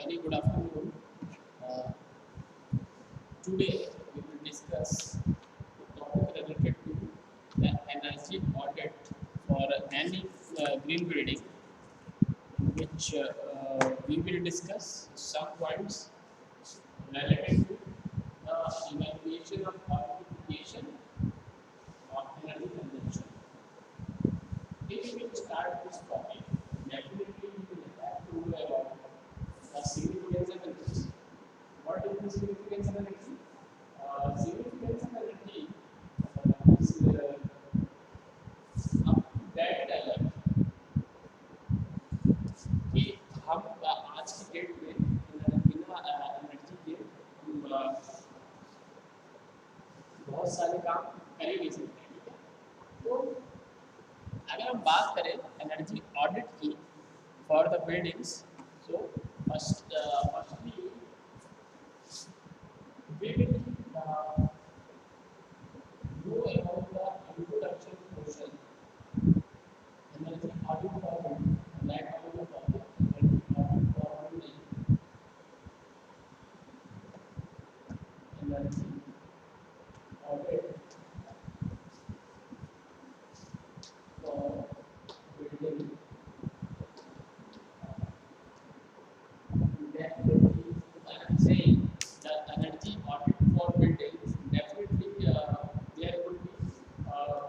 Very good afternoon. Uh, Today we will discuss the topic related to the energy audit for any green building, in which we will discuss some points related to the evaluation of qualification of energy consumption. If we start this topic, definitely we will have to know about the significance of energy. What is the significance of energy? Significance of energy is up to that level कि हम आज की date में बिना energy के हम बहुत सारे काम कर ही नहीं सकते, ठीक है। तो अगर हम बात करें एनर्जी ऑडिट की for the buildings, so firstly we will know about the introduction portion. Energy audit for building. That kind of topic. Energy audit for building. Energy audit for building. Definitely, I'm saying the energy audit for buildings. Definitely, there would be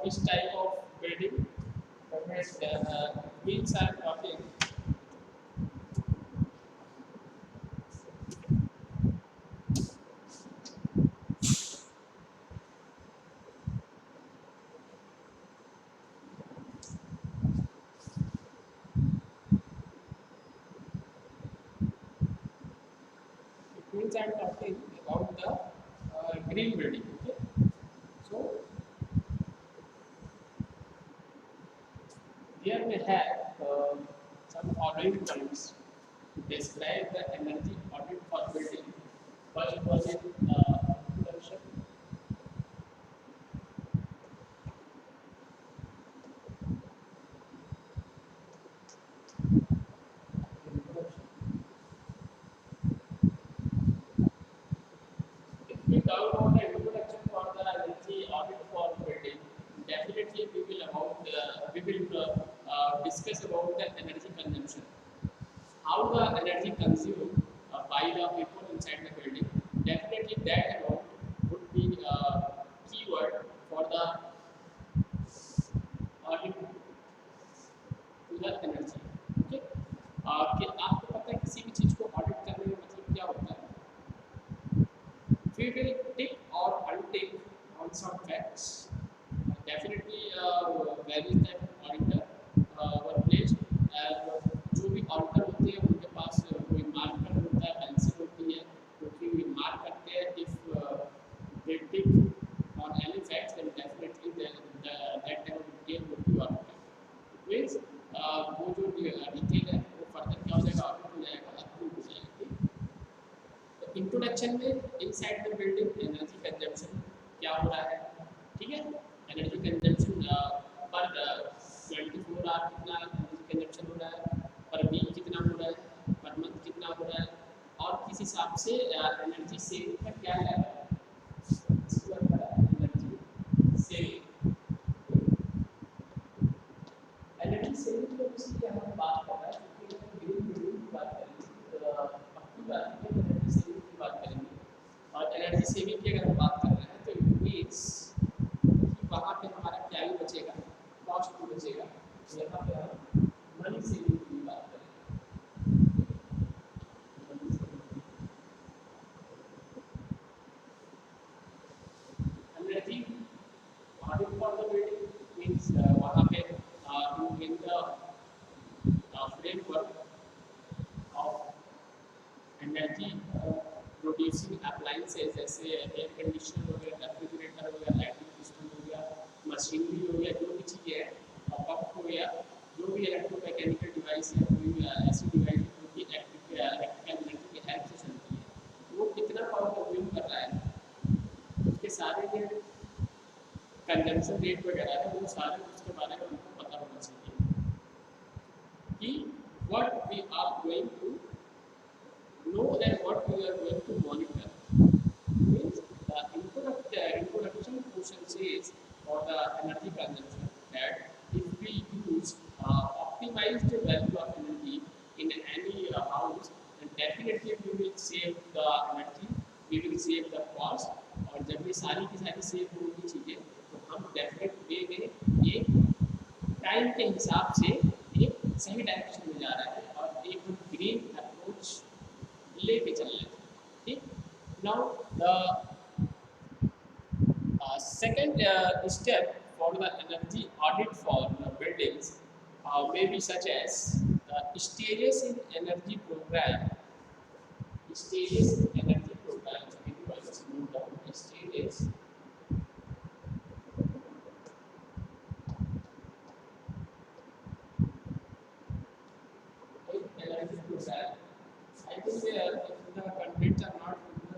which type of building. Means I'm talking means I'm talking about the green building. Okay, so here we have some following points to describe the energy audit for building. First was in introduction. If we talk about the introduction for the energy audit for building, definitely we will discuss about the energy consumption. How the energy consumed by the people inside the building. Definitely that amount would be keyword for the audit to the energy. Okay, कि आपको पता है किसी भी चीज को audit करने का मतलब क्या होता है? We will tick or untick on some facts. Definitely, various type of auditor were placed. जो भी ऑडिटर होते हैं उनके पास कोई मार्कर होता है, पेंसिल होती है, क्योंकि मार्क करते हैं if they tick on any facts, then definitely that type of detail would be audited. Means वो जो डिटेल है वो फर्दर क्या हो जाएगा, ऑडिट हो जाएगा, अप्रूव हो जाएगा। तो इंट्रोडक्शन में inside the building energy consumption क्या हो रहा है, ठीक है। एनर्जी कंजम्पशन पर 24 आवर कितना एनर्जी कंजम्पशन हो रहा है, पर वीक कितना हो रहा है, पर मंथ कितना हो रहा है, और किस हिसाब से एनर्जी सेविंग का क्या लेवल है, इसको एनर्जी सेविंग। एनर्जी सेविंग को इसलिए हम बात कर रहे हैं क्योंकि हम ग्रीन बिल्डिंग की बात करेंगे, पक्की बात है, एनर्जी सेविंग की बात करेंगे। और एनर्जी सेविंग की अगर हम बात कर रहे हैं तो इट मीन्स कि वहाँ पे हमारा क्या ही बचेगा, कॉस्ट भी बचेगा। यहाँ पे हम मनी सेविंग की बात करेंगे। Energy audit for the building means वहाँ पे in the framework of energy producing appliances, जैसे एयर कंडीशनर हो गया, रेफ्रिजरेटर हो गया, लाइटिंग सिस्टम हो गया, मशीनरी हो गया, जो भी चीज़ें हैं, पंप हो गया, जो भी इलेक्ट्रोमैकेनिकल डिवाइस है, कोई भी ऐसी डिवाइस जो कि इलेक्ट्रिकल एनर्जी की हेल्प से चलती है, वो कितना पावर कंज्यूम कर रहा है, उसके सारे जो कंजम्पशन रेट वगैरह है वो सारे उसके बारे में हमको पता होना चाहिए कि what we are going to know that what we are going to monitor means the introduction portion says for the energy consumption that if we use optimized value of energy in any house, then definitely we will save the energy, we will save the cost. और जब ये सारी की सारी save होगी चीज़ें तो हम डेफिनेट वे में एक टाइम के हिसाब से एक सही डायरेक्शन में जा रहे हैं और एक हम ग्रीन अप्रोच लेके चल रहे हैं. ठीक. Now the second step for the energy audit for the buildings may be such as stages in energy program. Stages in energy program. Maybe once move down stages in energy program. I think if the contents are not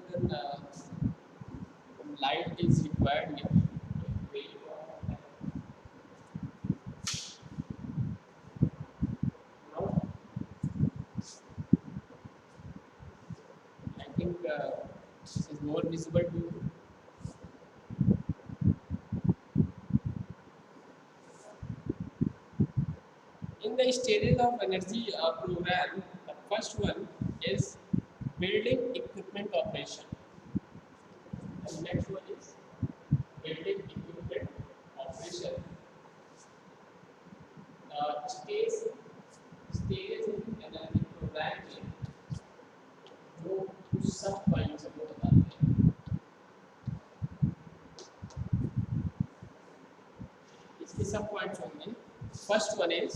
visible, then light is required here. Now, I think this is more visible to you. In the stages of energy program, the first one is building equipment operation. The next one is building equipment operation. Stages in energy program में जो कुछ सब points को बताते हैं. इसके सब points होंगे. First one is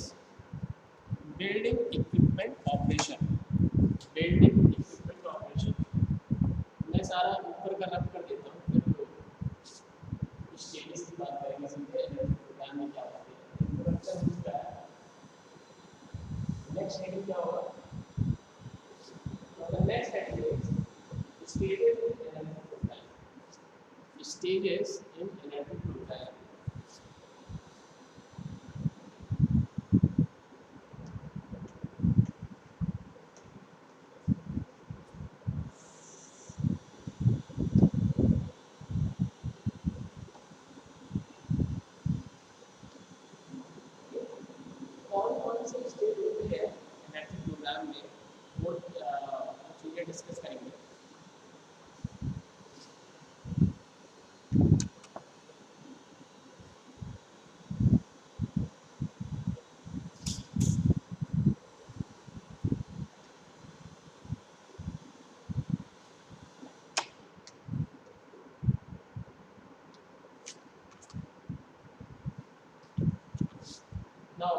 building equipment operation. Building equipment operation. मैं सारा ऊपर का रब कर देता हूँ फिर लोग स्टेटस की बात करेंगे सीधे एनर्जी प्रोग्राम में क्या होता है. इंट्रोडक्शन इसका है. नेक्स्ट हेडिंग क्या होगा? The next heading is stages in energy program. Stages in energy program. कौन से स्टेज होते हैं एनर्जी प्रोग्राम में वो चीज़ें डिस्कस करेंगे. Now,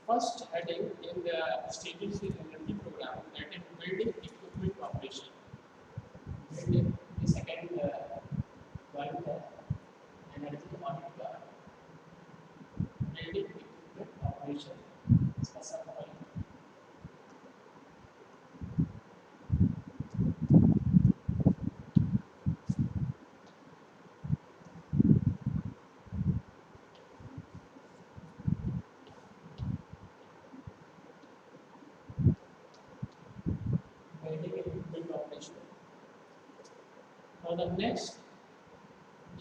first heading in the stages in energy program, that is building equipment operation. Building the second one है energy audit का building equipment operation. इसका सब point building equipment operation. Now the next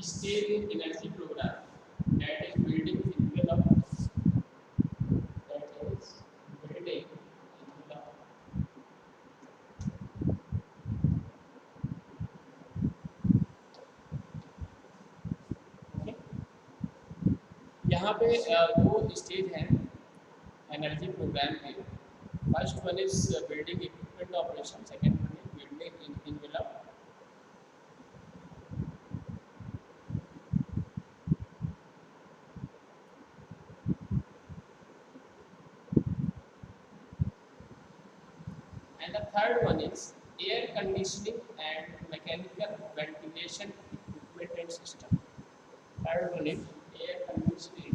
stage in energy program, that is building envelope. That is building envelope. Okay. यहाँ पे दो stage हैं energy programme के. First one is building equipment operation, second one is building envelope. And the third one is air conditioning and mechanical ventilation equipment and system. Third one is air conditioning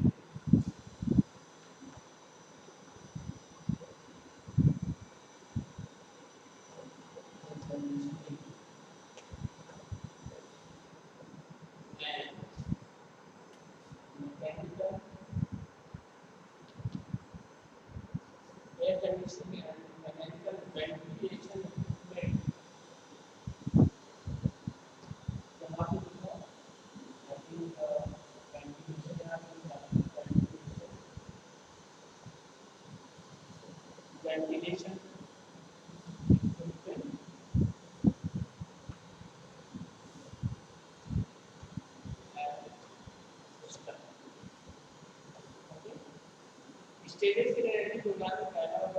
and mechanical air conditioning and mechanical ventilation equipment ventilation equipment and system. Okay. Stages के लिए programme में पहला और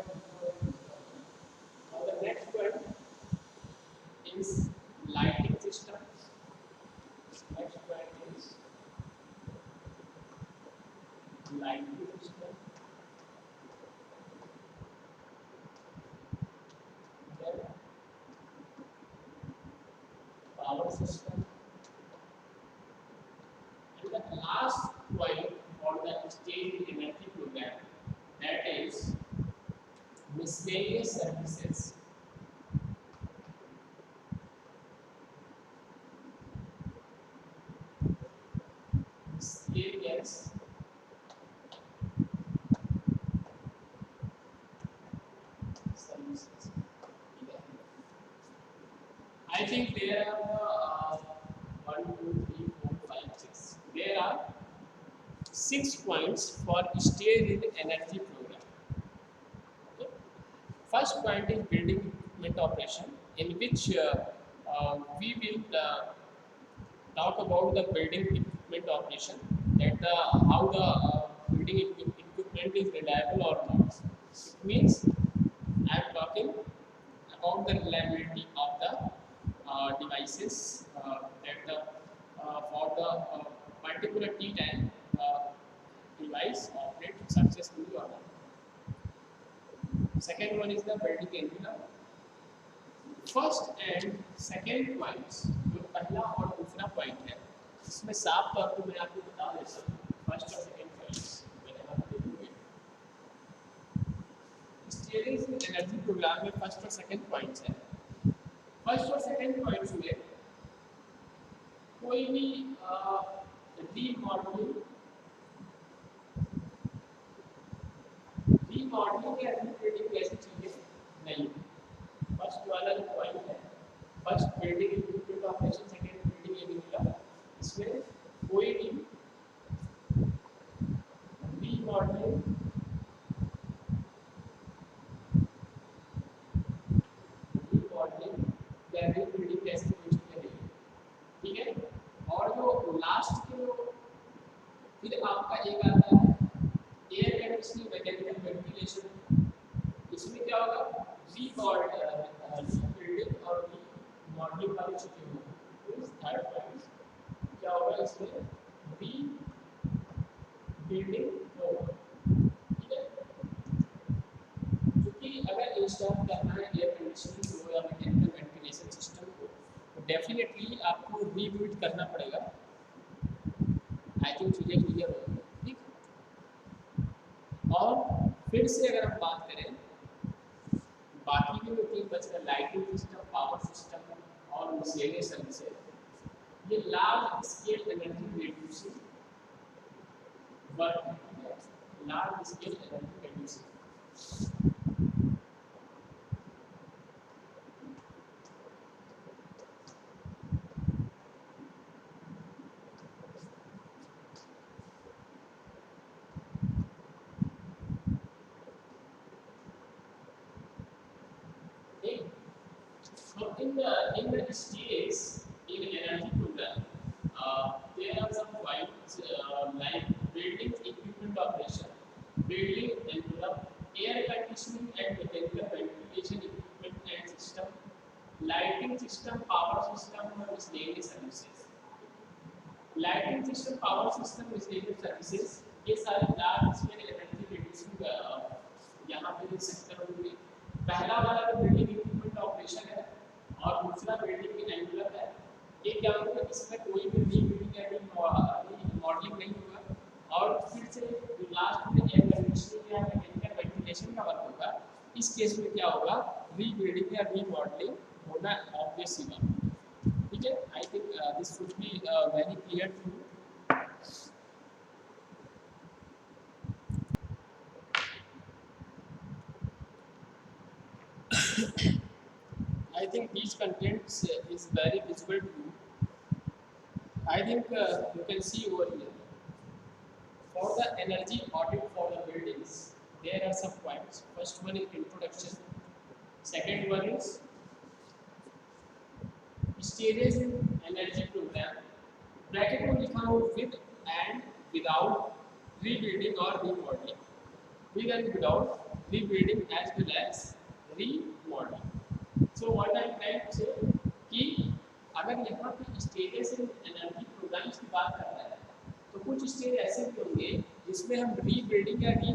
now the next one is lighting system. Next one is lighting system. Then power system. And the last point for the stage energy program, that is miscellaneous services. Miscellaneous services. I think there are 1, 2, 3, 4, 5, 6. There are 6 points for stage in energy program. Okay. First point is building equipment operation, in which we will talk about the building equipment operation, that how the building equipment is reliable or not. It means I am talking about the reliability of the devices that for the particular T time device operate successfully or not. Second one is the building envelope. First and second points जो पहला और दूसरा point है, इसमें साफ तौर पर मैं आपको बता देता हूँ फर्स्ट और सेकेंड पॉइंट्स मैंने आप देखोगे स्टीयरिंग एनर्जी प्रोग्राम में फर्स्ट और सेकेंड पॉइंट्स है। फर्स्ट और सेकेंड पॉइंट्स में कोई भी रीमॉडलिंग या रीप्रिंटिंग जैसी चीजें नहीं। फर्स्ट वाला जो पॉइंट है, first building equipment operation, second building animal, इसमें कोई भी रीमॉडलिंग या रीबिल्डिंग जैसी कोई चीजें नहीं। ठीक है। और जो लास्ट के जो फिर आपका एक आता है एयर कंडीशनिंग मैकेनिकल वेंटिलेशन, इसमें क्या होगा रीबिल्डिंग और रीमॉडलिंग वाली चीजें होंगी। तो थर्ड पॉइंट क्या होगा, इसमें रीबिल्डिंग होगा। ठीक है। क्योंकि अगर इंस्टॉल करना है एयर कंडीशनिंग को या मैकेनिकल वेंटिलेशन सिस्टम को, तो डेफिनेटली आपको रीबिल्ड करना पड़ेगा। आई थिंक चीजें क्लियर होगी। ठीक। और फिर से अगर हम बात करें बाकी के जो तीन बच रहे लाइटिंग सिस्टम, पावर सिस्टम और मिसलेनियस सर्विसेज, ये large scale energy reducing work है। Large scale energy reducing. So in the stage in energy program, there are some points like building equipment operation, building envelope, air conditioning and mechanical ventilation equipment and system, lighting system, power system और miscellaneous services। Lighting system, power system, miscellaneous services, ये सारे large scale energy reducing यहाँ पे sector होंगे। पहला वाला जो building equipment operation है और दूसरा बिल्डिंग एनवेलप है, ये क्या होगा, इसमें कोई भी रीबिल्डिंग या रीमॉडलिंग नहीं होगा। और फिर से लास्ट में एयर कंडीशनिंग या मैकेनिकल वेंटिलेशन का वर्क होगा। इस केस में क्या होगा, रीबिल्डिंग या रीमॉडलिंग होना ऑब्वियस ही बात। ठीक है। I think this should be very clear to you. I think these contents is very visible to you. I think you can see over here. For the energy audit for the buildings, there are some points. First one is introduction, second one is stages in energy program, bracket में लिखा हो with and without rebuilding और remodelling, with and without rebuilding as well as remodeling. So what I am trying to say कि अगर यहाँ पे stages in energy programmes की बात कर रहा है तो कुछ स्टेज ऐसे भी होंगे जिसमें हम रीबिल्डिंग या री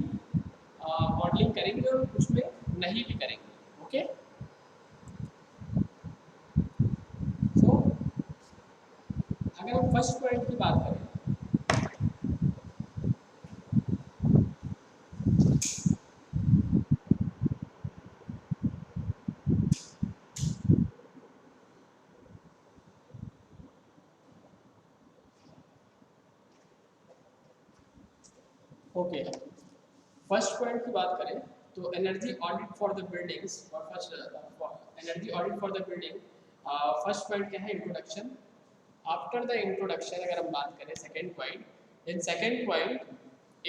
मॉडलिंग करेंगे और कुछ में नहीं भी करेंगे. ओके, सो अगर हम फर्स्ट पॉइंट की बात करें ओके, फर्स्ट पॉइंट की बात करें तो energy audit for the buildings और first energy audit for the building. First point क्या है? इंट्रोडक्शन. आफ्टर द इंट्रोडक्शन अगर हम बात करें second point, in second point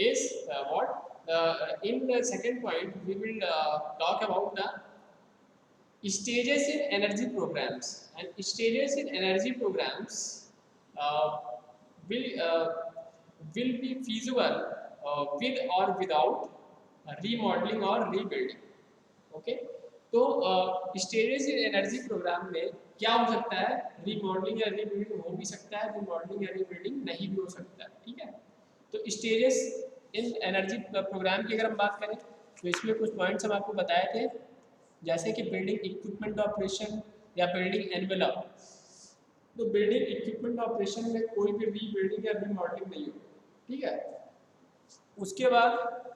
is what in the second point we will talk about the stages in energy programs, and stages in energy programs uh, will be feasible with or without remodeling or rebuilding. Okay, तो stages in energy programme में क्या हो सकता है? Remodelling या rebuilding हो भी सकता है, रीमॉडलिंग या रीबिल्डिंग नहीं भी हो सकता है. ठीक है, तो स्टेजेस इन एनर्जी प्रोग्राम की अगर हम बात करें तो इसमें कुछ पॉइंट्स हम आपको बताए थे, जैसे कि बिल्डिंग इक्विपमेंट ऑपरेशन या बिल्डिंग एनवेलप. तो बिल्डिंग इक्विपमेंट ऑपरेशन में कोई भी रीबिल्डिंग या रीमॉडलिंग नहीं होगी. ठीक है, उसके बाद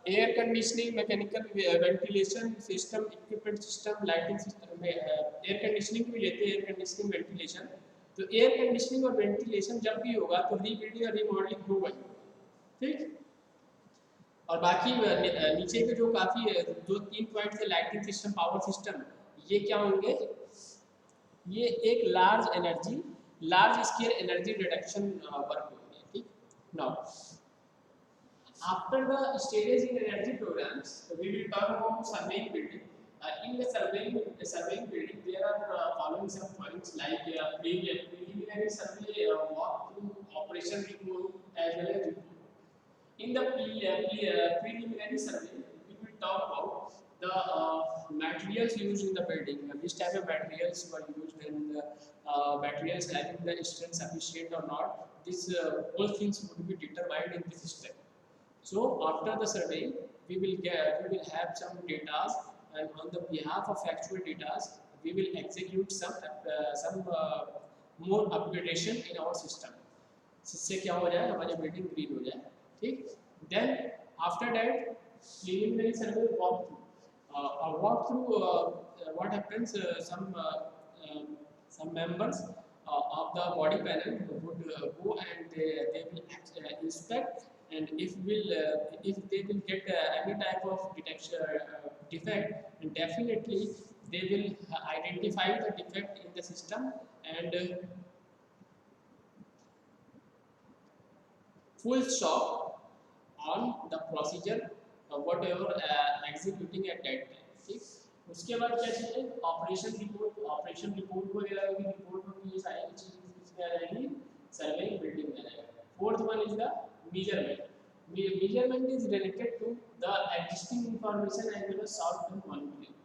air conditioning, mechanical ventilation system, equipment system, lighting system में एयर कंडीशनिंग भी लेते हैं, एयर कंडीशनिंग वेंटिलेशन. तो एयर कंडीशनिंग और वेंटिलेशन जब भी होगा तो रीबिल्डिंग या रीमॉडलिंग होगा. ठीक, और बाकी नीचे के जो काफ़ी जो 3 पॉइंट्स है, लाइटिंग सिस्टम, पावर सिस्टम, ये क्या होंगे? ये एक large scale energy reduction work होंगे. ठीक, now after the stages in energy programs we will talk about surveying building. In the surveying building, there are following some points like preliminary survey, walkthrough, operation report, as well as report. In the preliminary survey, we will talk about the materials used in the building, which type of materials were used, and materials having the strength sufficient or not. These all things would be determined in this step. So after the survey, we will have some data, and on the behalf of actual data, we will execute some more upgradation in our system. इससे क्या हो जाए? हमारी building green हो जाए. ठीक, then after that preliminary survey walkthrough, what happens, some members of the body panel would go and they will inspect, and if they will get any type of defect, and definitely they will identify the defect in the system and full stop on the procedure whatever executing at that time. ठीक, उसके बाद क्या चाहिए? Operation report वगैरह की report में ये सारी चीजें इसमें आ जाएगी, सर्वेइंग बिल्डिंग में आ जाएगा. Fourth one is the measurement. Measurement is related to the existing information as well as short term monitoring.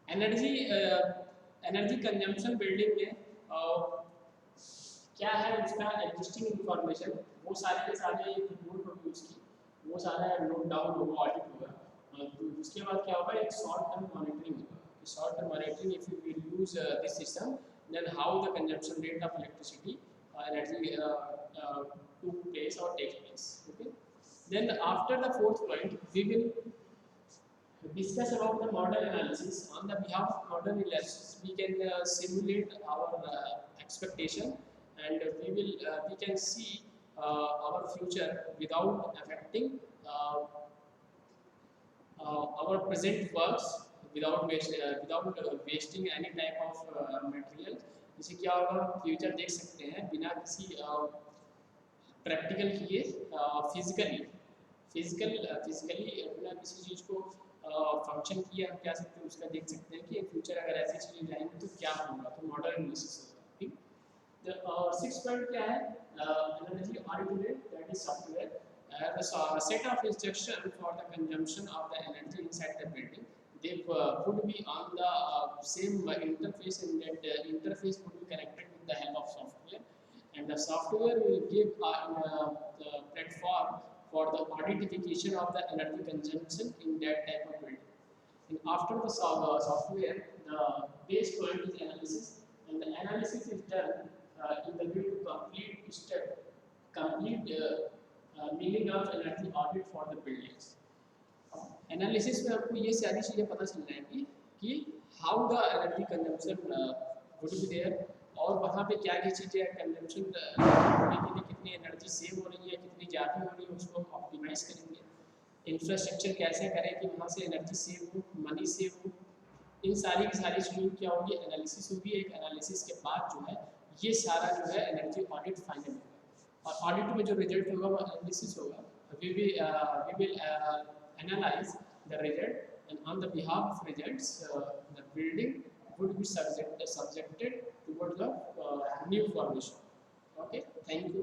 Energy consumption building में क्या है? उसका एग्जिस्टिंग इंफॉर्मेशन, वो सारे के सारे एक रिपोर्ट होगी उसकी, वो सारा नोट डाउन होगा, ऑडिट होगा. तो उसके बाद क्या होगा? एक शॉर्ट टर्म मॉनिटरिंग होगा. Short term monitoring, if you will use this system, then how the consumption rate of electricity energy took place or takes place. Okay, then after the fourth point, we will discuss about the model analysis. On the behalf of model analysis, we can simulate our expectation, and we can see our future without affecting our present works, without wasting any type of material. जैसे क्या होगा? Future देख सकते हैं बिना किसी practical किए, physically physically अपना किसी चीज़ को फंक्शन किया हम क्या सकते हैं उसका देख सकते हैं कि इन फ्यूचर अगर ऐसी चीज़ें जाएंगी तो क्या होगा, तो मॉडल एनालिसिस होगा। ठीक, सिक्स पॉइंट क्या है, analysis audited that is software the set of instruction for the consumption of the energy inside the building. They would be on the same interface, and that interface would be connected with the help of software, and the software will give the platform for the identification of the energy consumption in that type of building. And after the software, the base point is analysis, and the analysis is done in the way to complete step, complete meaning of energy audit for the buildings. Analysis में आपको ये सारी चीज़ें पता चल जाएंगी कि how the energy consumption would be there, और वहाँ पे क्या क्या चीज़ें कंजम्पशन होने के लिए कितनी एनर्जी सेव हो रही है, कितनी ज़्यादा हो रही है, उसको हम ऑप्टिमाइज करेंगे। इंफ्रास्ट्रक्चर कैसे करें कि वहाँ से एनर्जी सेव हो, मनी सेव हो, इन सारी की सारी चीज़ों क्या होगी, एनालिसिस होगी। एक एनालिसिस के बाद जो है ये सारा जो है एनर्जी ऑडिट फाइनल होगा, और ऑडिट में जो रिजल्ट होगा वो एनालिसिस होगा। We will analyze the result, and on the behalf of results the building would be subjected towards the new formation. Okay, thank you.